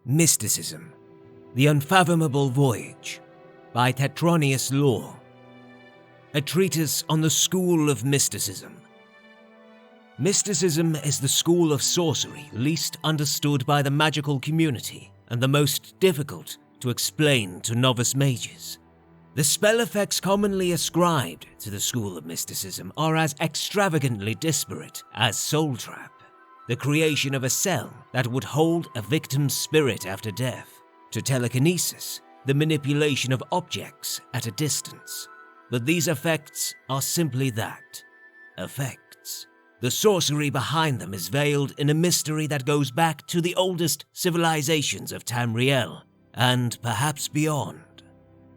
Mysticism, The Unfathomable Voyage, by Tetronius Law. A treatise on the school of mysticism. Mysticism is the school of sorcery least understood by the magical community and the most difficult to explain to novice mages. The spell effects commonly ascribed to the school of mysticism are as extravagantly disparate as Soul Trap, the creation of a cell that would hold a victim's spirit after death, to telekinesis, the manipulation of objects at a distance. But these effects are simply that, effects. The sorcery behind them is veiled in a mystery that goes back to the oldest civilizations of Tamriel, and perhaps beyond.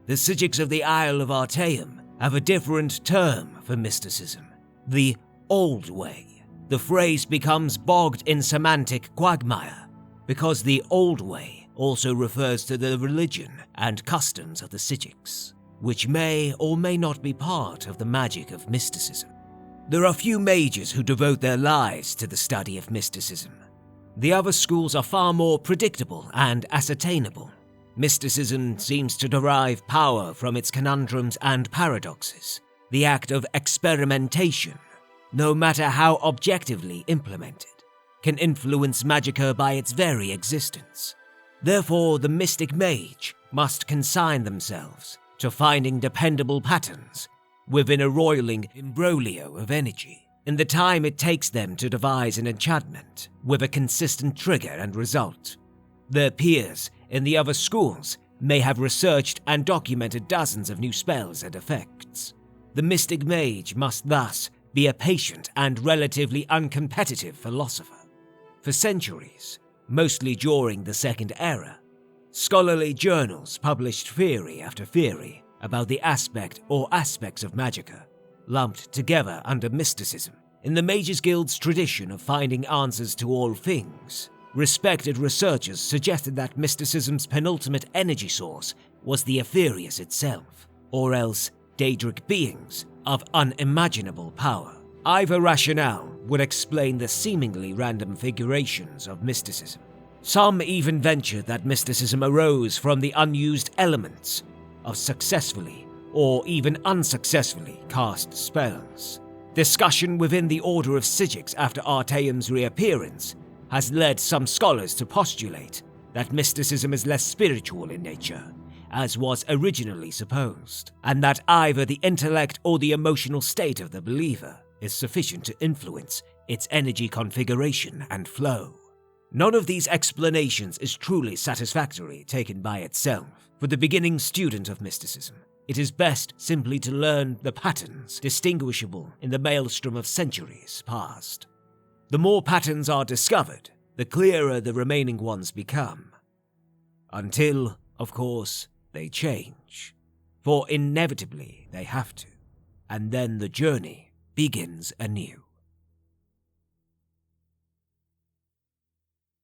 The Psijics of the Isle of Artaeum have a different term for mysticism, the old way. The phrase becomes bogged in semantic quagmire, because the old way also refers to the religion and customs of the Psijics, which may or may not be part of the magic of mysticism. There are few mages who devote their lives to the study of mysticism. The other schools are far more predictable and ascertainable. Mysticism seems to derive power from its conundrums and paradoxes, the act of experimentation, no matter how objectively implemented, can influence magicka by its very existence. Therefore, the mystic mage must consign themselves to finding dependable patterns within a roiling imbroglio of energy, in the time it takes them to devise an enchantment with a consistent trigger and result. Their peers in the other schools may have researched and documented dozens of new spells and effects. The mystic mage must thus be a patient and relatively uncompetitive philosopher. For centuries, mostly during the Second Era, scholarly journals published theory after theory about the aspect or aspects of magicka, lumped together under mysticism. In the Mages Guild's tradition of finding answers to all things, respected researchers suggested that mysticism's penultimate energy source was the Aetherius itself, or else daedric beings of unimaginable power. Either rationale would explain the seemingly random figurations of mysticism. Some even ventured that mysticism arose from the unused elements of successfully or even unsuccessfully cast spells. Discussion within the Order of Psijics after Artaeum's reappearance has led some scholars to postulate that mysticism is less spiritual in nature, as was originally supposed, and that either the intellect or the emotional state of the believer is sufficient to influence its energy configuration and flow. None of these explanations is truly satisfactory taken by itself. For the beginning student of mysticism, it is best simply to learn the patterns distinguishable in the maelstrom of centuries past. The more patterns are discovered, the clearer the remaining ones become. Until, of course, they change. For inevitably they have to. And then the journey begins anew.